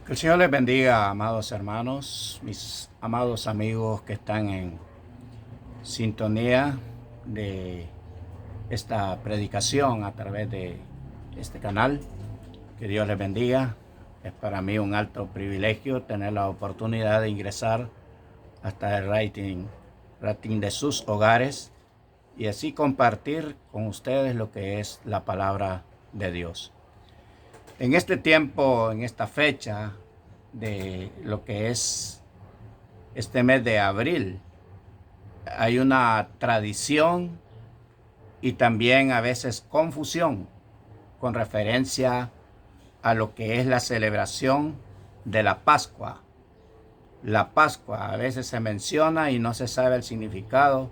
Que el Señor les bendiga, amados hermanos, mis amados amigos que están en sintonía de esta predicación a través de este canal. Que Dios les bendiga. Es para mí un alto privilegio tener la oportunidad de ingresar hasta el rating de sus hogares y así compartir con ustedes lo que es la palabra de Dios. En este tiempo, en esta fecha de lo que es este mes de abril, hay una tradición y también a veces confusión con referencia a lo que es la celebración de la Pascua. La Pascua a veces se menciona y no se sabe el significado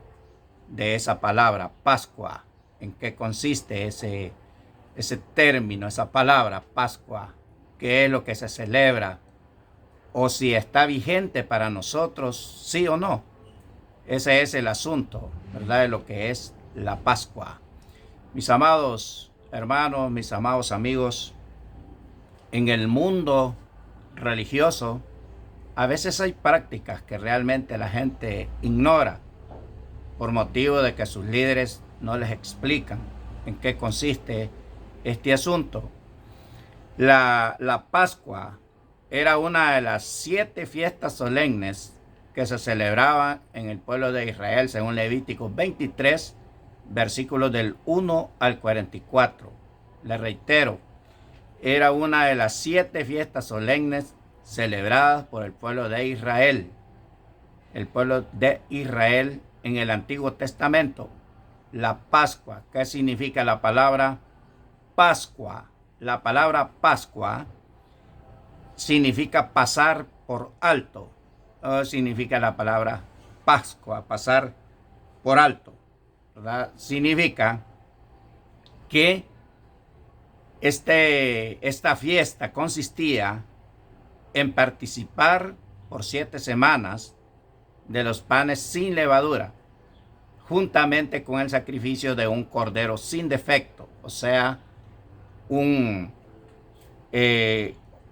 de esa palabra, Pascua. ¿En qué consiste ese término, esa palabra, Pascua? ¿Qué es lo que se celebra? O si está vigente para nosotros, sí o no. Ese es el asunto, ¿verdad? De lo que es la Pascua. Mis amados hermanos, mis amados amigos, en el mundo religioso, a veces hay prácticas que realmente la gente ignora por motivo de que sus líderes no les explican en qué consiste este asunto. La Pascua era una de las 7 fiestas solemnes que se celebraban en el pueblo de Israel según Levítico 23, versículos del 1 al 44. Le reitero, era una de las 7 fiestas solemnes celebradas por el pueblo de Israel. El pueblo de Israel en el Antiguo Testamento. La Pascua. ¿Qué significa la palabra Pascua? La palabra Pascua significa pasar por alto. Significa la palabra Pascua, pasar por alto, ¿verdad? Significa que esta fiesta consistía en participar por 7 semanas de los panes sin levadura, juntamente con el sacrificio de un cordero sin defecto, o sea, un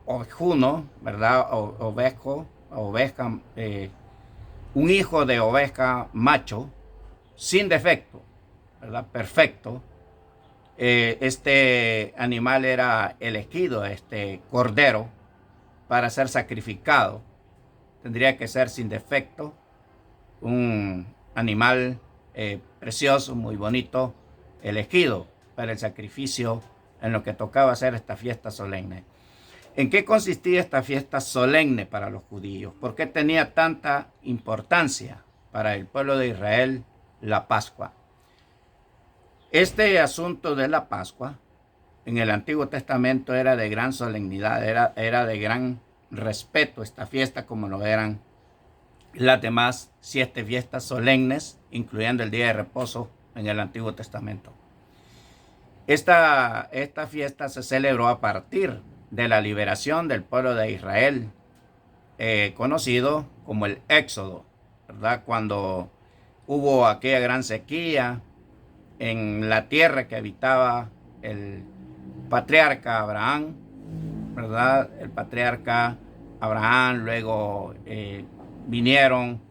ovejuno, ¿verdad? Oveja, un hijo de oveja macho sin defecto, ¿verdad? Perfecto. Este animal era elegido, este cordero, para ser sacrificado. Tendría que ser sin defecto, un animal precioso, muy bonito, elegido para el sacrificio en lo que tocaba hacer esta fiesta solemne. ¿En qué consistía esta fiesta solemne para los judíos? ¿Por qué tenía tanta importancia para el pueblo de Israel la Pascua? Este asunto de la Pascua en el Antiguo Testamento era de gran solemnidad, era de gran respeto esta fiesta, como lo eran las demás 7 fiestas solemnes, incluyendo el día de reposo en el Antiguo Testamento. Esta fiesta se celebró a partir de la liberación del pueblo de Israel, conocido como el Éxodo, ¿verdad? Cuando hubo aquella gran sequía en la tierra que habitaba el patriarca Abraham, ¿verdad? El patriarca Abraham, luego vinieron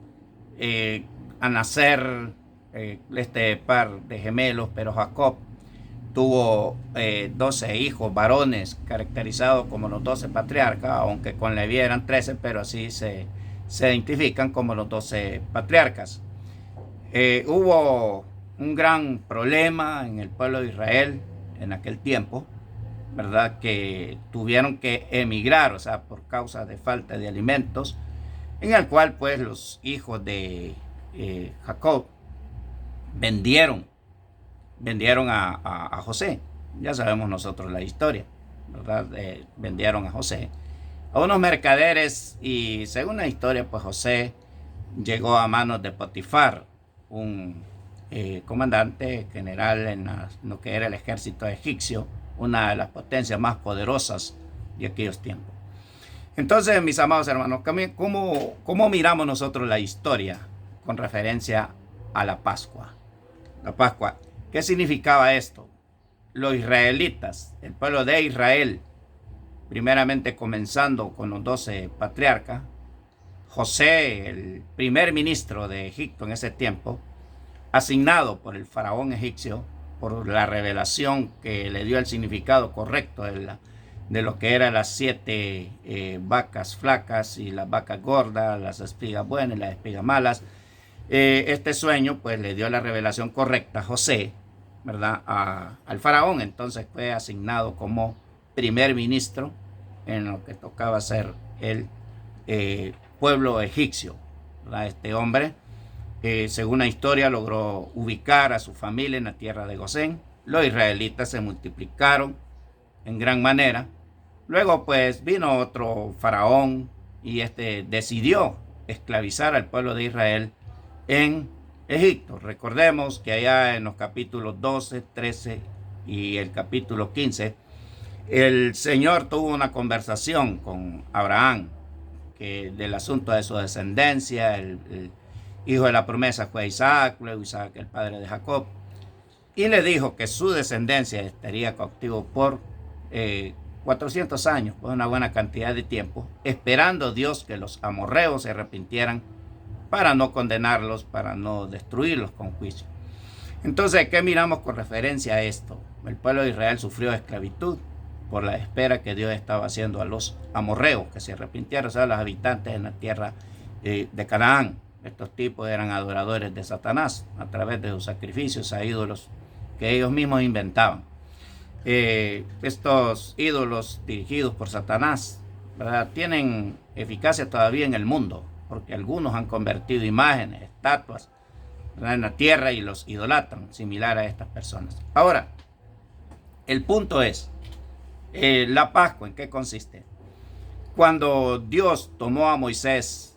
a nacer este par de gemelos, pero Jacob tuvo 12 hijos varones caracterizados como los 12 patriarcas, aunque con Leví eran 13, pero así se identifican como los 12 patriarcas. Hubo un gran problema en el pueblo de Israel en aquel tiempo, ¿verdad? Que tuvieron que emigrar, o sea, por causa de falta de alimentos, en el cual pues los hijos de Jacob vendieron a José. Ya sabemos nosotros la historia, ¿verdad? Vendieron a José a unos mercaderes y según la historia, pues José llegó a manos de Potifar, un comandante general en lo que era el ejército egipcio, una de las potencias más poderosas de aquellos tiempos. Entonces, mis amados hermanos, ¿cómo miramos nosotros la historia con referencia a la Pascua? La Pascua, ¿qué significaba esto? Los israelitas, el pueblo de Israel, primeramente comenzando con los 12 patriarcas. José, el primer ministro de Egipto en ese tiempo, asignado por el faraón egipcio, por la revelación que le dio el significado correcto de lo que eran las 7 vacas flacas y las vacas gordas, las espigas buenas y las espigas malas. Este sueño pues le dio la revelación correcta a José, ¿verdad? Al faraón. Entonces fue asignado como primer ministro en lo que tocaba ser el pueblo egipcio, ¿verdad? Este hombre, según la historia, logró ubicar a su familia en la tierra de Gosén. Los israelitas se multiplicaron en gran manera. Luego pues vino otro faraón y decidió esclavizar al pueblo de Israel en Egipto. Recordemos que allá en los capítulos 12, 13 y el capítulo 15, el Señor tuvo una conversación con Abraham del asunto de su descendencia. El hijo de la promesa fue Isaac, luego Isaac el padre de Jacob, y le dijo que su descendencia estaría cautivo por 400 años, por una buena cantidad de tiempo, esperando Dios que los amorreos se arrepintieran para no condenarlos, para no destruirlos con juicio. Entonces, ¿qué miramos con referencia a esto? El pueblo de Israel sufrió esclavitud por la espera que Dios estaba haciendo a los amorreos, que se arrepintieron, o sea, los habitantes en la tierra de Canaán. Estos tipos eran adoradores de Satanás a través de sus sacrificios a ídolos que ellos mismos inventaban. Estos ídolos dirigidos por Satanás, ¿verdad?, tienen eficacia todavía en el mundo, porque algunos han convertido imágenes, estatuas, ¿verdad?, en la tierra y los idolatran, similar a estas personas. Ahora, el punto es, la Pascua, ¿en qué consiste? Cuando Dios tomó a Moisés,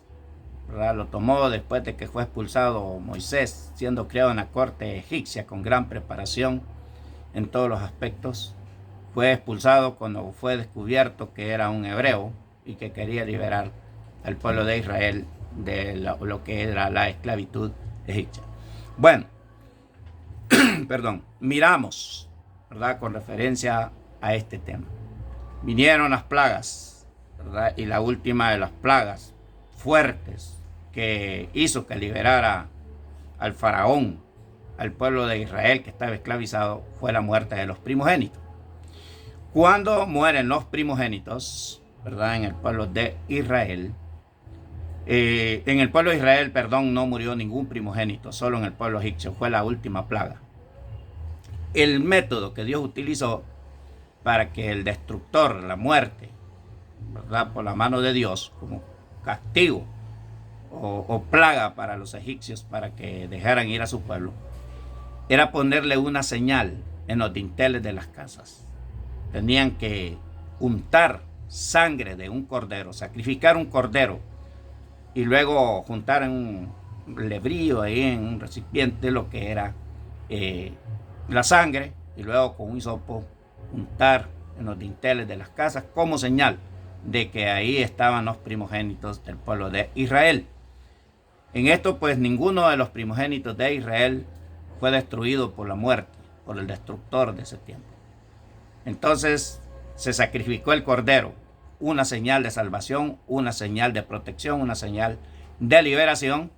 ¿verdad?, lo tomó después de que fue expulsado Moisés, siendo criado en la corte egipcia con gran preparación en todos los aspectos. Fue expulsado cuando fue descubierto que era un hebreo y que quería liberar al pueblo de Israel de lo que era la esclavitud egipcia. Bueno, perdón, miramos, ¿verdad?, con referencia a este tema. Vinieron las plagas, ¿verdad?, y la última de las plagas fuertes que hizo que liberara al faraón, al pueblo de Israel que estaba esclavizado, fue la muerte de los primogénitos. Cuando mueren los primogénitos, ¿verdad?, en el pueblo de Israel, no murió ningún primogénito, solo en el pueblo egipcio, fue la última plaga. El método que Dios utilizó para que el destructor, la muerte, ¿verdad?, por la mano de Dios, como castigo o plaga para los egipcios, para que dejaran ir a su pueblo, era ponerle una señal en los dinteles de las casas. Tenían que untar sangre de un cordero, sacrificar un cordero, y luego juntar en un lebrillo, ahí en un recipiente, lo que era la sangre, y luego con un hisopo untar en los dinteles de las casas como señal de que ahí estaban los primogénitos del pueblo de Israel. En esto pues ninguno de los primogénitos de Israel fue destruido por la muerte, por el destructor de ese tiempo. Entonces se sacrificó el cordero, una señal de salvación, una señal de protección, una señal de liberación,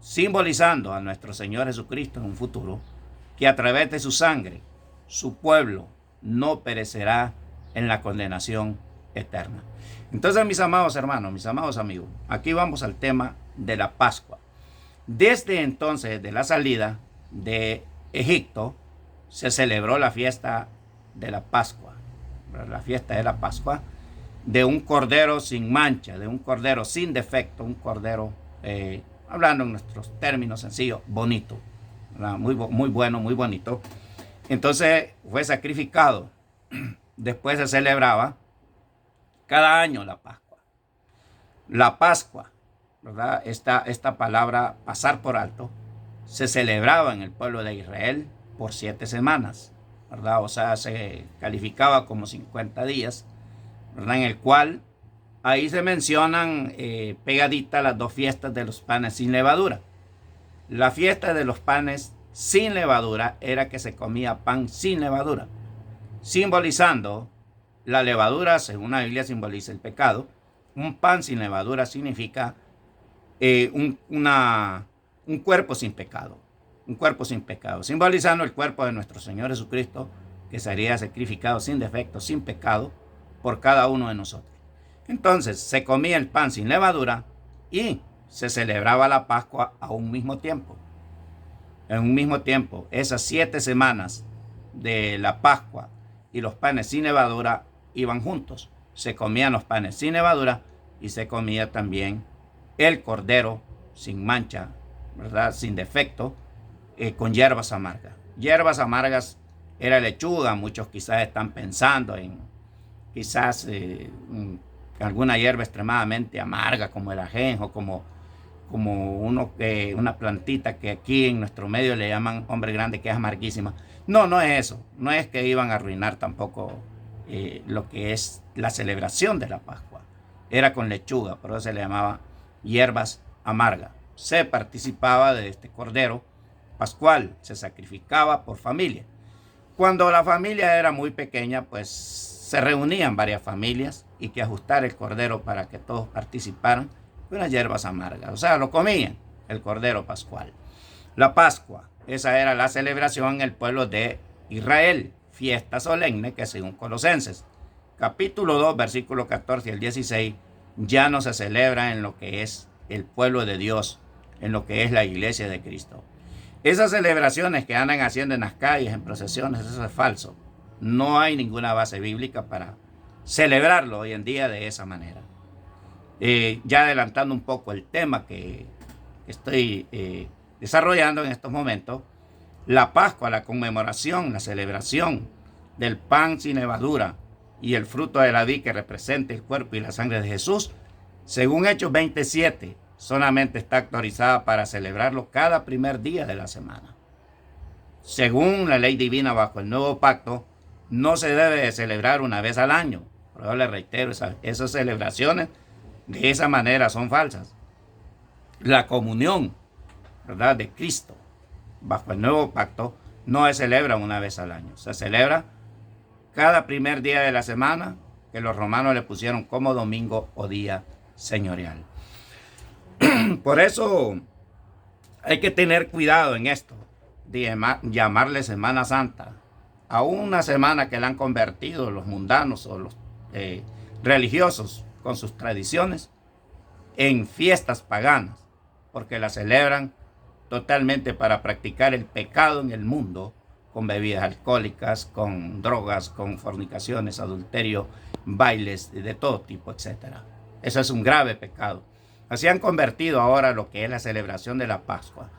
simbolizando a nuestro Señor Jesucristo en un futuro, que a través de su sangre, su pueblo no perecerá en la condenación eterna. Entonces, mis amados hermanos, mis amados amigos, aquí vamos al tema de la Pascua. Desde entonces, de la salida de Egipto, se celebró la fiesta de la Pascua, la fiesta de la Pascua, de un cordero sin mancha, de un cordero sin defecto, un cordero, hablando en nuestros términos sencillos, bonito, muy bueno, muy bonito. Entonces fue sacrificado. Después se celebraba cada año la Pascua. La Pascua, ¿verdad?, esta palabra pasar por alto, se celebraba en el pueblo de Israel por 7 semanas, ¿verdad? O sea, se calificaba como 50 días, ¿verdad?, en el cual ahí se mencionan pegaditas las 2 fiestas de los panes sin levadura. La fiesta de los panes sin levadura era que se comía pan sin levadura, simbolizando La levadura, según la Biblia, simboliza el pecado. Un pan sin levadura significa un cuerpo sin pecado. Un cuerpo sin pecado, simbolizando el cuerpo de nuestro Señor Jesucristo, que sería sacrificado sin defecto, sin pecado, por cada uno de nosotros. Entonces, se comía el pan sin levadura y se celebraba la Pascua a un mismo tiempo. En un mismo tiempo, esas 7 semanas de la Pascua y los panes sin levadura iban juntos. Se comían los panes sin levadura y se comía también el cordero sin mancha, ¿verdad? Sin defecto, con hierbas amargas. Hierbas amargas era lechuga. Muchos quizás están pensando en quizás alguna hierba extremadamente amarga como el ajenjo, como una plantita que aquí en nuestro medio le llaman hombre grande, que es amarguísima. No, no es eso. No es que iban a arruinar tampoco lo que es la celebración de la Pascua. Era con lechuga, por eso se le llamaba hierbas amargas. Se participaba de este cordero pascual, se sacrificaba por familia. Cuando la familia era muy pequeña, pues se reunían varias familias y que ajustar el cordero para que todos participaran con las hierbas amargas. O sea, lo comían, el cordero pascual. La Pascua, esa era la celebración en el pueblo de Israel, fiesta solemne que según Colosenses, capítulo 2, versículo 14 al 16, ya no se celebra en lo que es el pueblo de Dios, en lo que es la iglesia de Cristo. Esas celebraciones que andan haciendo en las calles, en procesiones, eso es falso. No hay ninguna base bíblica para celebrarlo hoy en día de esa manera. Ya adelantando un poco el tema que estoy desarrollando en estos momentos, la Pascua, la conmemoración, la celebración del pan sin levadura y el fruto de la vid que representa el cuerpo y la sangre de Jesús, según Hechos 27, solamente está autorizada para celebrarlo cada primer día de la semana. Según la ley divina bajo el nuevo pacto, no se debe de celebrar una vez al año. Pero yo le reitero, esas celebraciones de esa manera son falsas. La comunión, ¿verdad?, de Cristo bajo el nuevo pacto no se celebra una vez al año. Se celebra cada primer día de la semana, que los romanos le pusieron como domingo o día señorial. Por eso hay que tener cuidado en esto de llamarle Semana Santa a una semana que la han convertido los mundanos o los religiosos con sus tradiciones en fiestas paganas, porque la celebran totalmente para practicar el pecado en el mundo, con bebidas alcohólicas, con drogas, con fornicaciones, adulterio, bailes de todo tipo, etc. Eso es un grave pecado. Así han convertido ahora lo que es la celebración de la Pascua,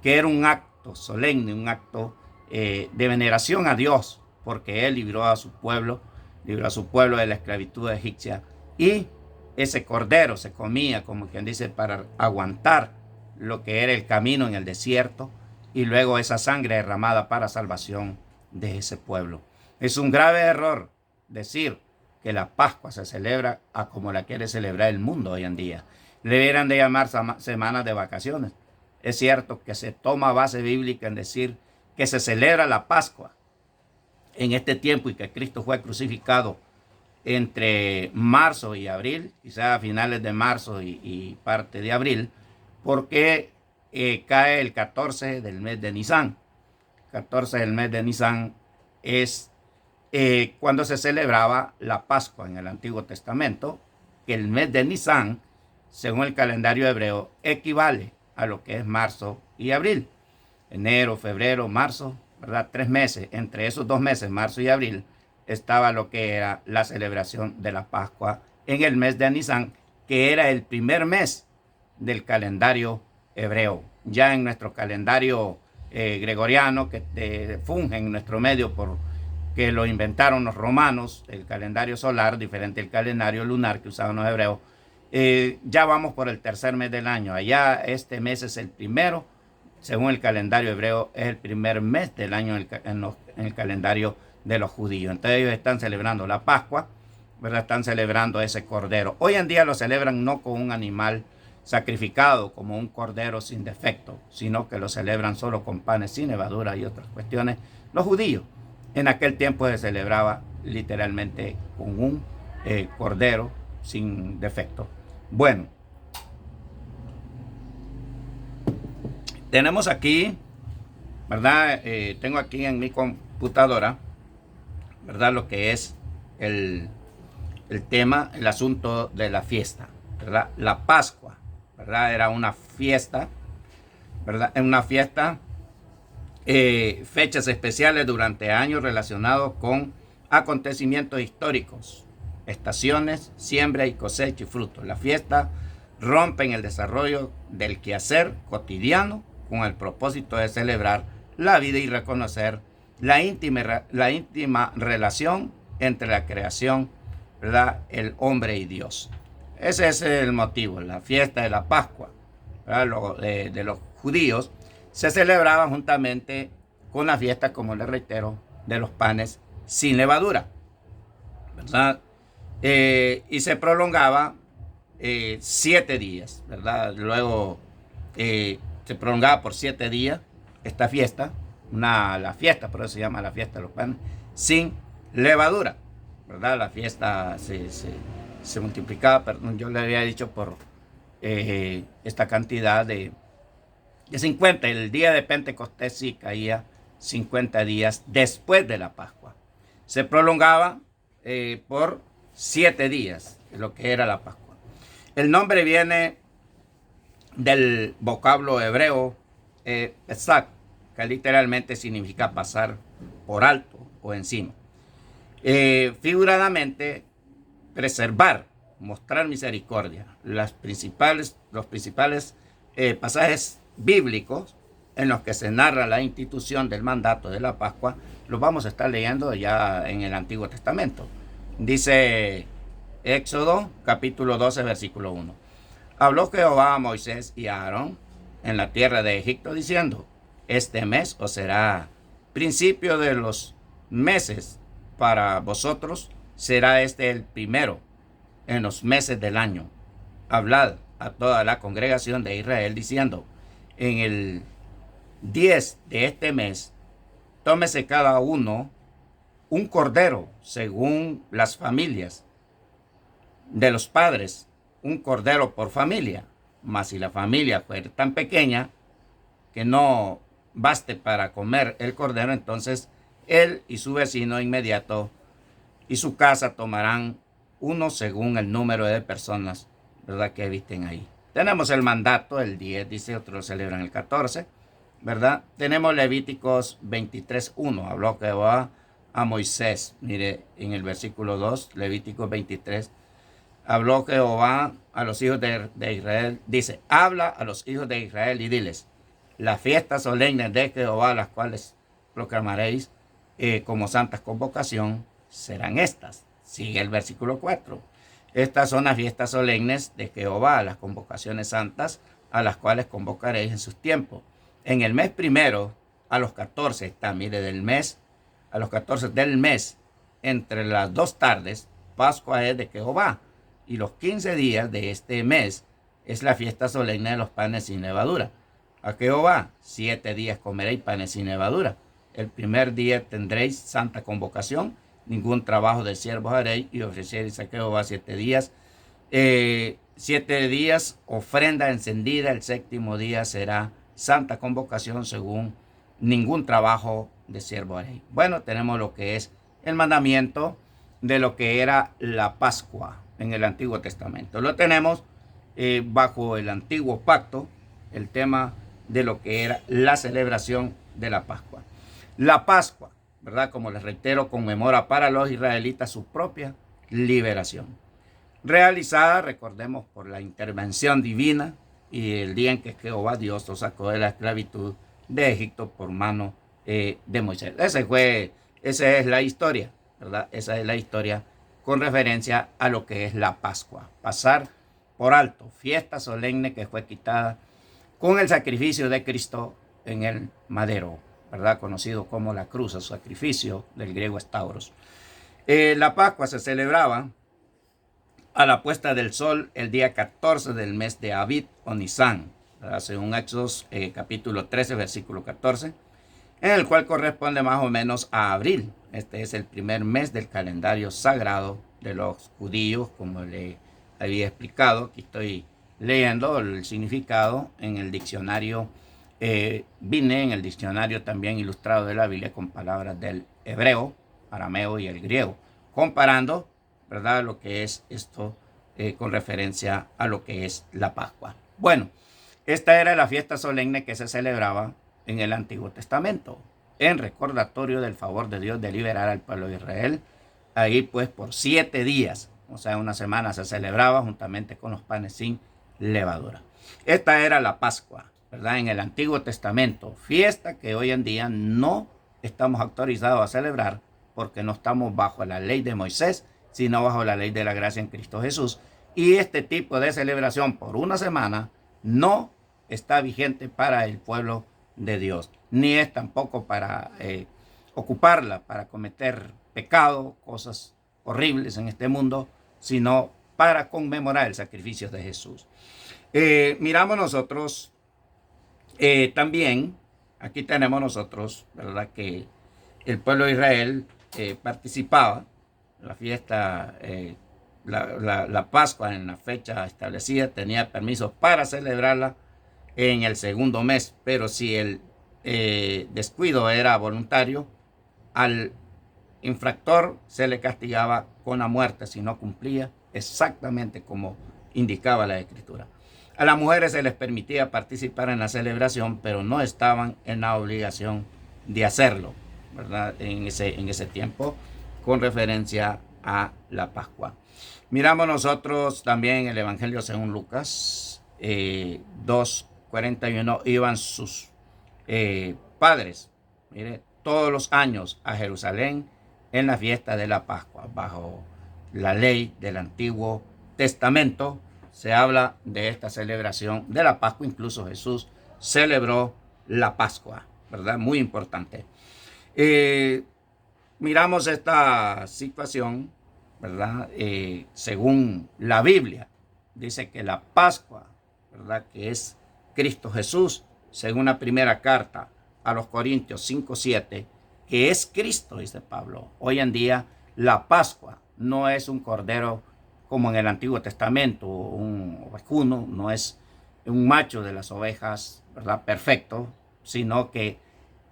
que era un acto solemne, un acto de veneración a Dios, porque Él libró a su pueblo de la esclavitud egipcia, y ese cordero se comía, como quien dice, para aguantar lo que era el camino en el desierto, y luego esa sangre derramada para salvación de ese pueblo. Es un grave error decir que la Pascua se celebra a como la quiere celebrar el mundo hoy en día. Le deberían de llamar semanas de vacaciones. Es cierto que se toma base bíblica en decir que se celebra la Pascua en este tiempo y que Cristo fue crucificado entre marzo y abril, quizás a finales de marzo y parte de abril, porque cae el 14 del mes de Nisan. 14 del mes de Nisan es cuando se celebraba la Pascua en el Antiguo Testamento, que el mes de Nisan, según el calendario hebreo, equivale a lo que es marzo y abril. Enero, febrero, marzo, ¿verdad? 3 meses. Entre esos 2 meses, marzo y abril, estaba lo que era la celebración de la Pascua en el mes de Nisan, que era el primer mes del calendario hebreo. Ya en nuestro calendario gregoriano, que funge en nuestro medio por que lo inventaron los romanos, el calendario solar, diferente al calendario lunar que usaban los hebreos, ya vamos por el tercer mes del año. Allá este mes es el primero, según el calendario hebreo, es el primer mes del año en el calendario de los judíos. Entonces ellos están celebrando la Pascua, ¿verdad? Están celebrando ese cordero. Hoy en día lo celebran no con un animal sacrificado como un cordero sin defecto, sino que lo celebran solo con panes sin levadura y otras cuestiones. Los judíos, en aquel tiempo se celebraba literalmente con un cordero sin defecto. Bueno, tenemos aquí, ¿verdad? Tengo aquí en mi computadora, ¿verdad? Lo que es el tema, el asunto de la fiesta, ¿verdad? La Pascua, ¿verdad? Era una fiesta, ¿verdad? Una fiesta, fechas especiales durante años relacionados con acontecimientos históricos, estaciones, siembra y cosecha y frutos. La fiesta rompen el desarrollo del quehacer cotidiano con el propósito de celebrar la vida y reconocer la íntima relación entre la creación, ¿verdad?, el hombre y Dios. Ese es el motivo. La fiesta de la Pascua, de los judíos se celebraba juntamente con la fiesta, como les reitero, de los panes sin levadura, ¿verdad? Y se prolongaba 7 días, ¿verdad? Luego se prolongaba por 7 días esta fiesta, la fiesta, por eso se llama la fiesta de los panes sin levadura, ¿verdad? La fiesta se multiplicaba, perdón, yo le había dicho por esta cantidad de 50. El día de Pentecostés sí caía 50 días después de la Pascua. Se prolongaba por 7 días, lo que era la Pascua. El nombre viene del vocablo hebreo Pesach, que literalmente significa pasar por alto o encima. Figuradamente, preservar, mostrar misericordia. Los principales pasajes bíblicos en los que se narra la institución del mandato de la Pascua, los vamos a estar leyendo ya en el Antiguo Testamento. Dice Éxodo capítulo 12, versículo 1. Habló Jehová a Moisés y a Aarón en la tierra de Egipto, diciendo: este mes os será principio de los meses para vosotros, será este el primero en los meses del año. Hablad a toda la congregación de Israel, diciendo: en el 10 de este mes, tómese cada uno un cordero según las familias de los padres, un cordero por familia. Mas si la familia fuera tan pequeña que no baste para comer el cordero, entonces él y su vecino inmediato y su casa tomarán uno según el número de personas, ¿verdad?, que visten ahí. Tenemos el mandato, el 10, dice, otros celebran el 14, ¿verdad? Tenemos Levíticos 23:1, habló Jehová a Moisés. Mire, en el versículo 2, Levíticos 23, habló Jehová a los hijos de Israel, dice: habla a los hijos de Israel y diles: las fiestas solemnes de Jehová, las cuales proclamaréis como santas convocación, serán estas. Sigue el versículo 4. Estas son las fiestas solemnes de Jehová, las convocaciones santas, a las cuales convocaréis en sus tiempos. En el mes primero, a los 14, está, mire, del mes, a los 14 del mes, entre las 2 tardes, Pascua es de Jehová. Y los 15 días de este mes es la fiesta solemne de los panes sin levadura. A Jehová, 7 días comeréis panes sin levadura. El primer día tendréis santa convocación, ningún trabajo de siervos haréis, y ofreceréis a Jehová 7 días. 7 días ofrenda encendida, el 7º día será santa convocación, según ningún trabajo de siervo haréis. Bueno, tenemos lo que es el mandamiento de lo que era la Pascua en el Antiguo Testamento. Lo tenemos bajo el Antiguo Pacto, el tema de lo que era la celebración de la Pascua. La Pascua, ¿verdad?, como les reitero, conmemora para los israelitas su propia liberación, realizada, recordemos, por la intervención divina y el día en que Jehová Dios los sacó de la esclavitud de Egipto por mano de Moisés. Esa es la historia, ¿verdad? Esa es la historia con referencia a lo que es la Pascua. Pasar por alto, fiesta solemne que fue quitada con el sacrificio de Cristo en el madero, ¿verdad?, conocido como la cruz, el sacrificio del griego estauros. La Pascua se celebraba a la puesta del sol el día 14 del mes de Abib o Nisán, ¿verdad?, según Éxodo capítulo 13, versículo 14, en el cual corresponde más o menos a abril, Este es el primer mes del calendario sagrado de los judíos, como le había explicado. Aquí estoy leyendo el significado en el diccionario. Vine en el diccionario también ilustrado de la Biblia con palabras del hebreo, arameo y el griego, comparando, ¿verdad?, lo que es esto con referencia a lo que es la Pascua. Bueno, esta era la fiesta solemne que se celebraba en el Antiguo Testamento, en recordatorio del favor de Dios de liberar al pueblo de Israel. Ahí pues por 7 días, o sea, una semana se celebraba juntamente con los panes sin levadura. Esta era la Pascua, ¿verdad?, en el Antiguo Testamento, fiesta que hoy en día no estamos autorizados a celebrar porque no estamos bajo la ley de Moisés, sino bajo la ley de la gracia en Cristo Jesús. Y este tipo de celebración por una semana no está vigente para el pueblo de Dios, ni es tampoco para ocuparla para cometer pecado, cosas horribles en este mundo, sino para conmemorar el sacrificio de Jesús. Miramos nosotros también, aquí tenemos nosotros, ¿verdad?, que el pueblo de Israel participaba en la fiesta, la Pascua en la fecha establecida, tenía permiso para celebrarla en el segundo mes, pero si el descuido era voluntario, al infractor se le castigaba con la muerte si no cumplía exactamente como indicaba la Escritura. A las mujeres se les permitía participar en la celebración, pero no estaban en la obligación de hacerlo, ¿verdad?, en ese tiempo, con referencia a la Pascua. Miramos nosotros también el Evangelio según Lucas 2:41. Iban sus padres, mire, todos los años a Jerusalén en la fiesta de la Pascua. Bajo la ley del Antiguo Testamento se habla de esta celebración de la Pascua. Incluso Jesús celebró la Pascua, ¿verdad? Muy importante. Miramos esta situación, ¿verdad? Según la Biblia, dice que la Pascua, ¿verdad?, que es Cristo Jesús, según la primera carta a los Corintios 5:7, que es Cristo, dice Pablo. Hoy en día la Pascua no es un cordero como en el Antiguo Testamento, un ovejuno, no es un macho de las ovejas, ¿verdad?, perfecto, sino que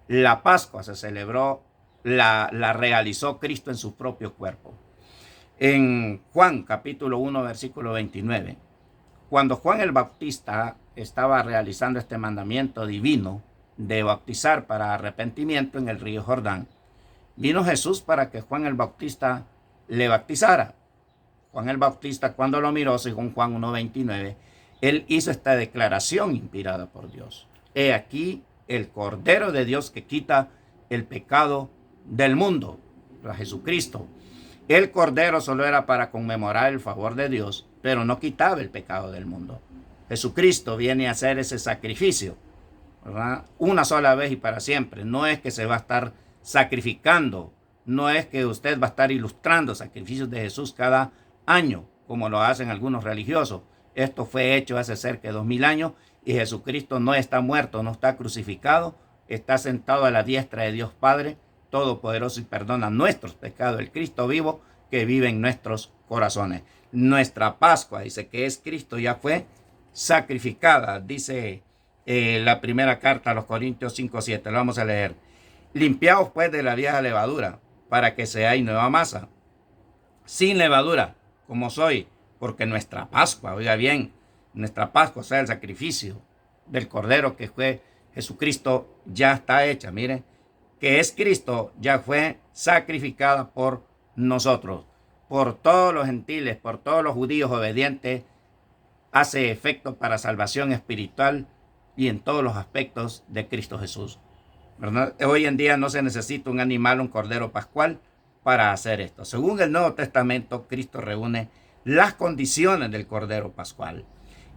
la Pascua se celebró, la realizó Cristo en su propio cuerpo. En Juan capítulo 1 versículo 29, cuando Juan el Bautista estaba realizando este mandamiento divino de bautizar para arrepentimiento en el río Jordán, vino Jesús para que Juan el Bautista le bautizara. Juan el Bautista, cuando lo miró, según Juan 1:29, él hizo esta declaración inspirada por Dios: he aquí el Cordero de Dios que quita el pecado del mundo. Era Jesucristo. El Cordero solo era para conmemorar el favor de Dios, pero no quitaba el pecado del mundo. Jesucristo viene a hacer ese sacrificio, ¿verdad?, una sola vez y para siempre. No es que se va a estar sacrificando, no es que usted va a estar ilustrando sacrificios de Jesús cada año, como lo hacen algunos religiosos. Esto fue hecho hace cerca de 2000 años y Jesucristo no está muerto, no está crucificado, está sentado a la diestra de Dios Padre Todopoderoso y perdona nuestros pecados. El Cristo vivo que vive en nuestros corazones. Nuestra Pascua, dice que es Cristo, ya fue sacrificada, dice la primera carta a los Corintios 5:7. Lo vamos a leer. Limpiaos pues de la vieja levadura, para que seáis nueva masa, sin levadura, como soy, porque nuestra Pascua, oiga bien, nuestra Pascua, o sea, el sacrificio del Cordero que fue Jesucristo, ya está hecha. Miren, que es Cristo, ya fue sacrificada por nosotros, por todos los gentiles, por todos los judíos obedientes. Hace efecto para salvación espiritual y en todos los aspectos de Cristo Jesús, ¿verdad? Hoy en día no se necesita un animal, un cordero pascual para hacer esto. Según el Nuevo Testamento, Cristo reúne las condiciones del cordero pascual.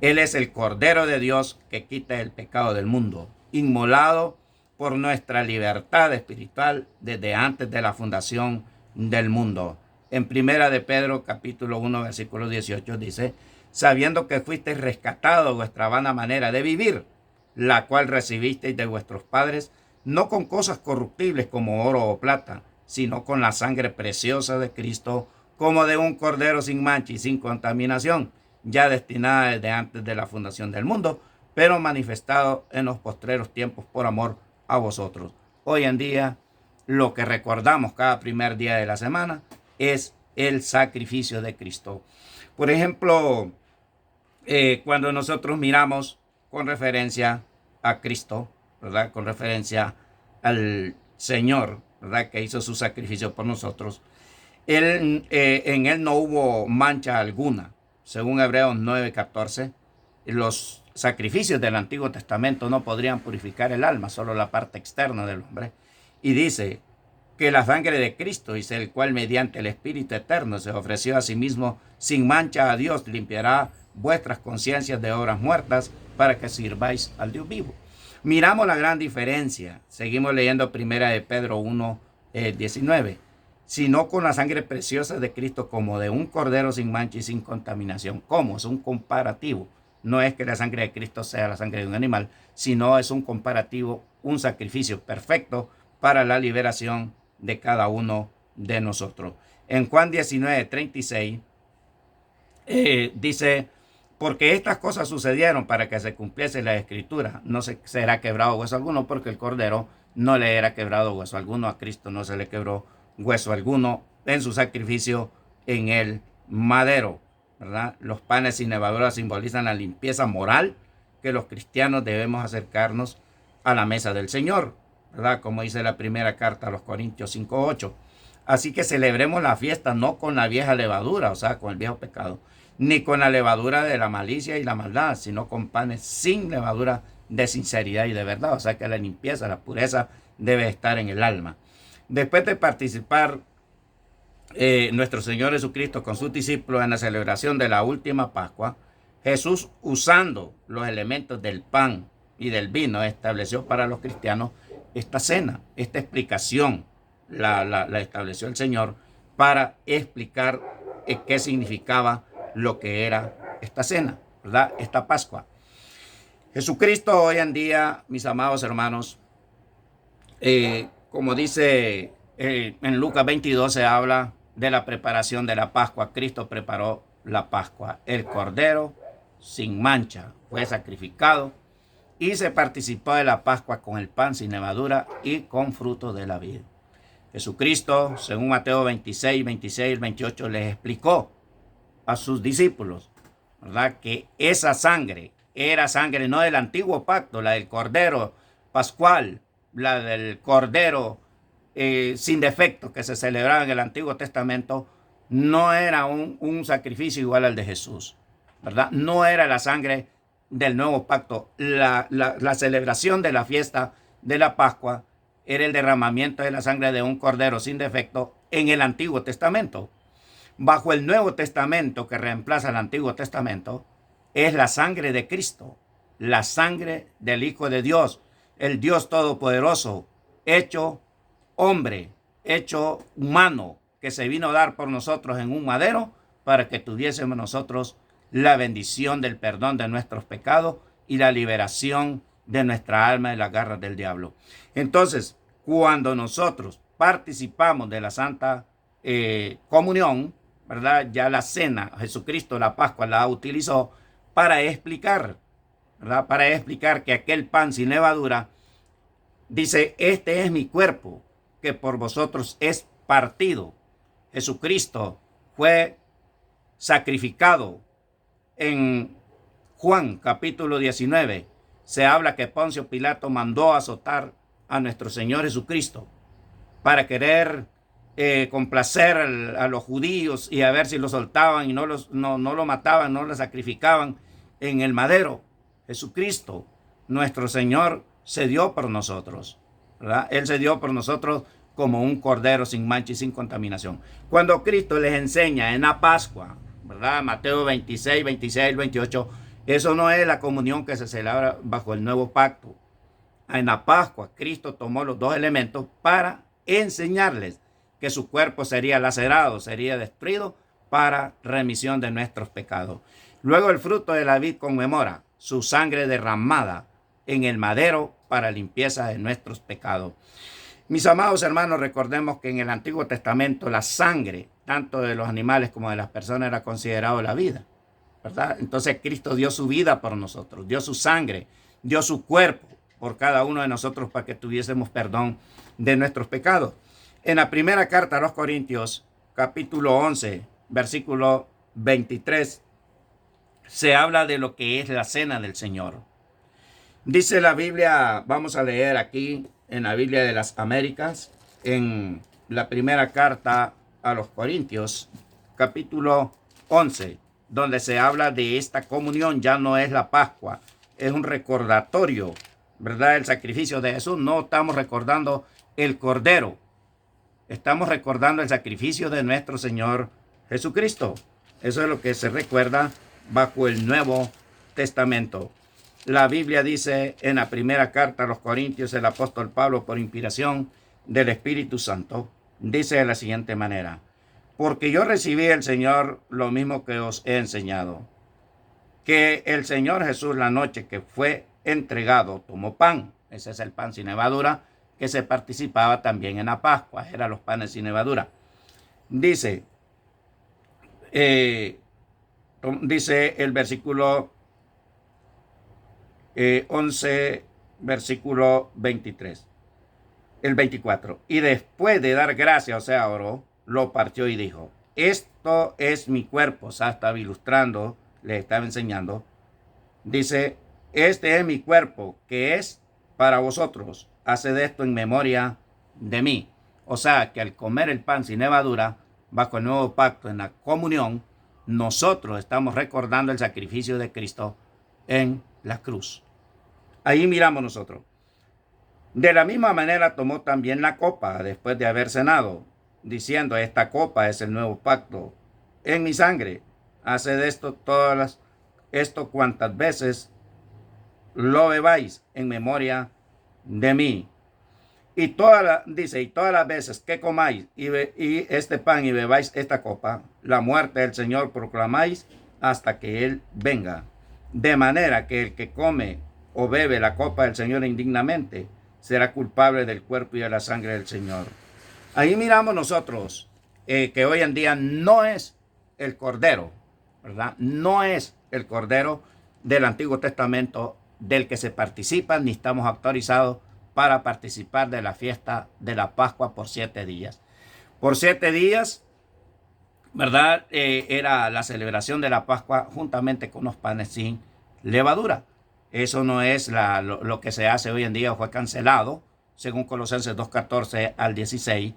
Él es el Cordero de Dios que quita el pecado del mundo, inmolado por nuestra libertad espiritual desde antes de la fundación del mundo. En Primera de Pedro, capítulo 1, versículo 18, dice: sabiendo que fuisteis rescatados de vuestra vana manera de vivir, la cual recibisteis de vuestros padres, no con cosas corruptibles como oro o plata, sino con la sangre preciosa de Cristo, como de un cordero sin mancha y sin contaminación, ya destinada desde antes de la fundación del mundo, pero manifestado en los postreros tiempos por amor a vosotros. Hoy en día, lo que recordamos cada primer día de la semana es el sacrificio de Cristo. Por ejemplo, cuando nosotros miramos con referencia a Cristo, ¿verdad? Con referencia al Señor, ¿verdad? Que hizo su sacrificio por nosotros, en él no hubo mancha alguna. Según Hebreos 9:14, los sacrificios del Antiguo Testamento no podrían purificar el alma, solo la parte externa del hombre. Y dice que la sangre de Cristo, dice, el cual mediante el Espíritu Eterno se ofreció a sí mismo sin mancha a Dios, limpiará vuestras conciencias de obras muertas para que sirváis al Dios vivo. Miramos la gran diferencia. Seguimos leyendo primera de Pedro 1:19. Sino con la sangre preciosa de Cristo, como de un cordero sin mancha y sin contaminación. ¿Cómo? Es un comparativo. No es que la sangre de Cristo sea la sangre de un animal, sino es un comparativo, un sacrificio perfecto para la liberación de cada uno de nosotros. En Juan 19:36 dice, porque estas cosas sucedieron para que se cumpliese la escritura. No se será quebrado hueso alguno, porque el cordero no le era quebrado hueso alguno. A Cristo no se le quebró hueso alguno en su sacrificio en el madero, ¿verdad? Los panes sin levadura simbolizan la limpieza moral que los cristianos debemos acercarnos a la mesa del Señor, ¿verdad? Como dice la primera carta a los Corintios 5:8. Así que celebremos la fiesta no con la vieja levadura, o sea, con el viejo pecado, ni con la levadura de la malicia y la maldad, sino con panes sin levadura de sinceridad y de verdad. O sea que la limpieza, la pureza debe estar en el alma. Después de participar nuestro Señor Jesucristo con sus discípulos en la celebración de la última Pascua, Jesús, usando los elementos del pan y del vino, estableció para los cristianos esta cena, esta explicación, la estableció el Señor para explicar qué significaba lo que era esta cena, ¿verdad? Esta Pascua. Jesucristo hoy en día, mis amados hermanos, como dice en Lucas 22, se habla de la preparación de la Pascua. Cristo preparó la Pascua. El cordero sin mancha fue sacrificado y se participó de la Pascua con el pan sin levadura y con fruto de la vid. Jesucristo, según Mateo 26, 26, 28, les explicó a sus discípulos, ¿verdad?, que esa sangre era sangre no del antiguo pacto, la del cordero pascual, la del cordero sin defecto que se celebraba en el Antiguo Testamento, no era un sacrificio igual al de Jesús, ¿verdad? No era la sangre del nuevo pacto. La celebración de la fiesta de la Pascua era el derramamiento de la sangre de un cordero sin defecto en el Antiguo Testamento. Bajo el Nuevo Testamento, que reemplaza el Antiguo Testamento, es la sangre de Cristo, la sangre del Hijo de Dios, el Dios Todopoderoso, hecho hombre, hecho humano, que se vino a dar por nosotros en un madero para que tuviésemos nosotros la bendición del perdón de nuestros pecados y la liberación de nuestra alma de las garras del diablo. Entonces, cuando nosotros participamos de la Santa Comunión, ¿verdad?, ya la cena, Jesucristo la Pascua la utilizó para explicar, ¿verdad?, para explicar que aquel pan sin levadura, dice, este es mi cuerpo, que por vosotros es partido. Jesucristo fue sacrificado. En Juan capítulo 19 se habla que Poncio Pilato mandó azotar a nuestro Señor Jesucristo para querer complacer a los judíos y a ver si lo soltaban y no lo mataban, no lo sacrificaban en el madero. Jesucristo, nuestro Señor, se dio por nosotros, ¿verdad? Él se dio por nosotros como un cordero sin mancha y sin contaminación. Cuando Cristo les enseña en la Pascua, ¿verdad?, Mateo 26, 26, 28, eso no es la comunión que se celebra bajo el nuevo pacto. En la Pascua, Cristo tomó los dos elementos para enseñarles que su cuerpo sería lacerado, sería destruido para remisión de nuestros pecados. Luego el fruto de la vid conmemora su sangre derramada en el madero para limpieza de nuestros pecados. Mis amados hermanos, recordemos que en el Antiguo Testamento la sangre, tanto de los animales como de las personas, era considerado la vida, ¿verdad? Entonces Cristo dio su vida por nosotros, dio su sangre, dio su cuerpo por cada uno de nosotros para que tuviésemos perdón de nuestros pecados. En la primera carta a los Corintios, capítulo 11, versículo 23, se habla de lo que es la cena del Señor. Dice la Biblia, vamos a leer aquí en la Biblia de las Américas, en la primera carta a los Corintios, capítulo 11, donde se habla de esta comunión. Ya no es la Pascua, es un recordatorio, ¿verdad? El sacrificio de Jesús. No estamos recordando el Cordero, estamos recordando el sacrificio de nuestro Señor Jesucristo. Eso es lo que se recuerda bajo el Nuevo Testamento. La Biblia dice en la primera carta a los Corintios, el apóstol Pablo, por inspiración del Espíritu Santo, dice de la siguiente manera: porque yo recibí del Señor lo mismo que os he enseñado, que el Señor Jesús, la noche que fue entregado, tomó pan. Ese es el pan sin levadura, que se participaba también en la Pascua, eran los panes sin levadura. Dice el versículo 11, versículo 23, el 24. Y después de dar gracias, o sea, oró, lo partió y dijo: esto es mi cuerpo. O sea, estaba ilustrando, le estaba enseñando. Dice: este es mi cuerpo, que es para vosotros. Haced esto en memoria de mí. O sea, que al comer el pan sin levadura, bajo el nuevo pacto, en la comunión, nosotros estamos recordando el sacrificio de Cristo en la cruz. Ahí miramos nosotros. De la misma manera tomó también la copa después de haber cenado, diciendo: esta copa es el nuevo pacto en mi sangre. Haced esto cuantas veces lo bebáis en memoria de mí. Y todas las veces que comáis y este pan y bebáis esta copa, la muerte del Señor proclamáis hasta que Él venga. De manera que el que come o bebe la copa del Señor indignamente será culpable del cuerpo y de la sangre del Señor. Ahí miramos nosotros que hoy en día no es el Cordero, ¿verdad? No es el Cordero del Antiguo Testamento del que se participa, ni estamos autorizados para participar de la fiesta de la Pascua por 7 días. Por 7 días, ¿verdad? Era la celebración de la Pascua juntamente con los panes sin levadura. Eso no es lo que se hace hoy en día, fue cancelado, según Colosenses 2:14 al 16,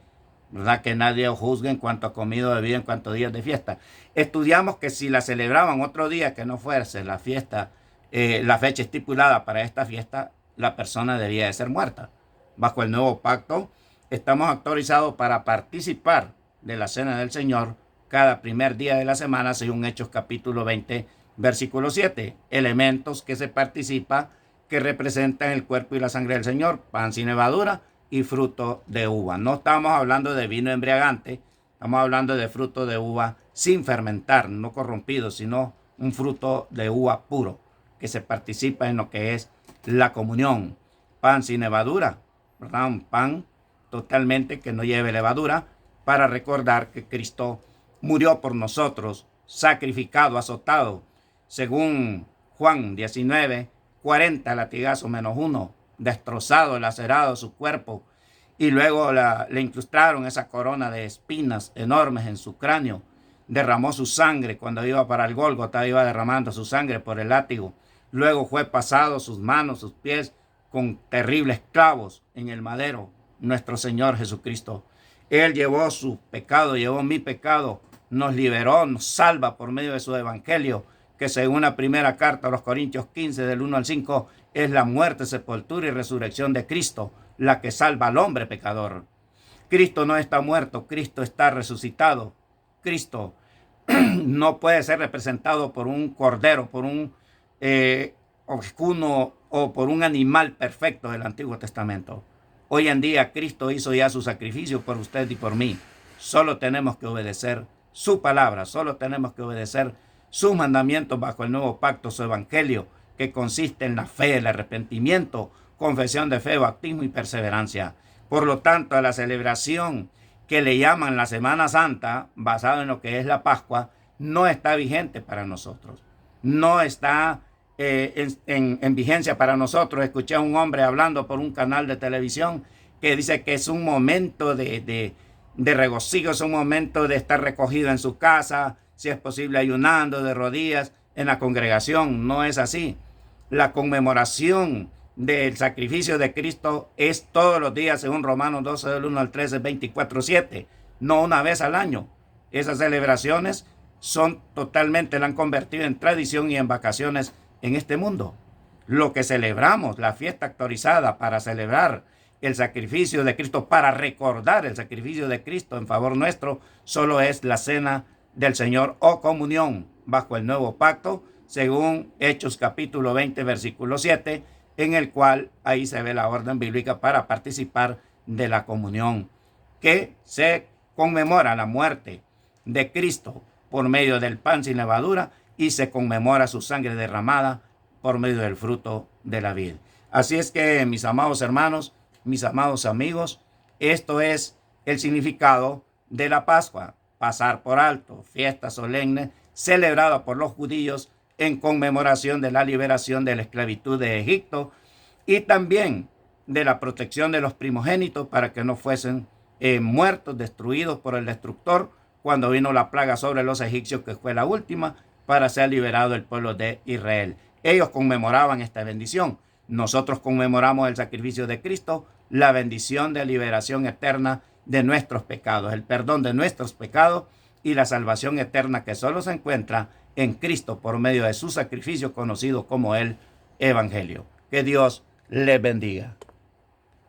¿verdad? Que nadie os juzgue en cuanto a comido o bebido, en cuanto a días de fiesta. Estudiamos que si la celebraban otro día que no fuese la fiesta, la fecha estipulada para esta fiesta, la persona debía de ser muerta. Bajo el nuevo pacto, estamos autorizados para participar de la cena del Señor cada primer día de la semana, según Hechos capítulo 20, versículo 7. Elementos que se participa, que representan el cuerpo y la sangre del Señor: pan sin levadura y fruto de uva. No estamos hablando de vino embriagante, estamos hablando de fruto de uva sin fermentar, no corrompido, sino un fruto de uva puro, que se participa en lo que es la comunión. Pan sin levadura, ¿verdad? Un pan totalmente que no lleve levadura, para recordar que Cristo murió por nosotros, sacrificado, azotado, según Juan 19, 40 latigazos menos 1, destrozado, lacerado su cuerpo, y luego le incrustaron esa corona de espinas enormes en su cráneo. Derramó su sangre cuando iba para el Gólgota, iba derramando su sangre por el látigo. Luego fue pasado sus manos, sus pies, con terribles clavos en el madero, nuestro Señor Jesucristo. Él llevó su pecado, llevó mi pecado, nos liberó, nos salva por medio de su evangelio, que según la primera carta a los Corintios 15, del 1 al 5, es la muerte, sepultura y resurrección de Cristo, la que salva al hombre pecador. Cristo no está muerto, Cristo está resucitado. Cristo no puede ser representado por un cordero, por un oscuno o por un animal perfecto del Antiguo Testamento. Hoy en día Cristo hizo ya su sacrificio por usted y por mí. Solo tenemos que obedecer su palabra, solo tenemos que obedecer sus mandamientos bajo el nuevo pacto, su evangelio, que consiste en la fe, el arrepentimiento, confesión de fe, bautismo y perseverancia. Por lo tanto, a la celebración que le llaman la Semana Santa, basado en lo que es la Pascua, no está vigente para nosotros. No está en vigencia para nosotros. Escuché a un hombre hablando por un canal de televisión que dice que es un momento de regocijo, es un momento de estar recogido en su casa, si es posible ayunando de rodillas en la congregación. No es así. La conmemoración del sacrificio de Cristo es todos los días, según Romanos 12, del 1 al 13, 24/7, no una vez al año. Esas celebraciones son totalmente, la han convertido en tradición y en vacaciones en este mundo. Lo que celebramos, la fiesta actualizada para celebrar el sacrificio de Cristo, para recordar el sacrificio de Cristo en favor nuestro, solo es la cena del Señor o comunión bajo el nuevo pacto, según Hechos capítulo 20, versículo 7, en el cual ahí se ve la orden bíblica para participar de la comunión, que se conmemora la muerte de Cristo por medio del pan sin levadura y se conmemora su sangre derramada por medio del fruto de la vid. Así es que, mis amados hermanos, mis amados amigos, esto es el significado de la Pascua: pasar por alto, fiesta solemne celebrada por los judíos en conmemoración de la liberación de la esclavitud de Egipto y también de la protección de los primogénitos para que no fuesen muertos, destruidos por el destructor cuando vino la plaga sobre los egipcios, que fue la última, para ser liberado el pueblo de Israel. Ellos conmemoraban esta bendición. Nosotros conmemoramos el sacrificio de Cristo, la bendición de liberación eterna de nuestros pecados, el perdón de nuestros pecados y la salvación eterna que solo se encuentra en Cristo por medio de su sacrificio conocido como el Evangelio. Que Dios les bendiga.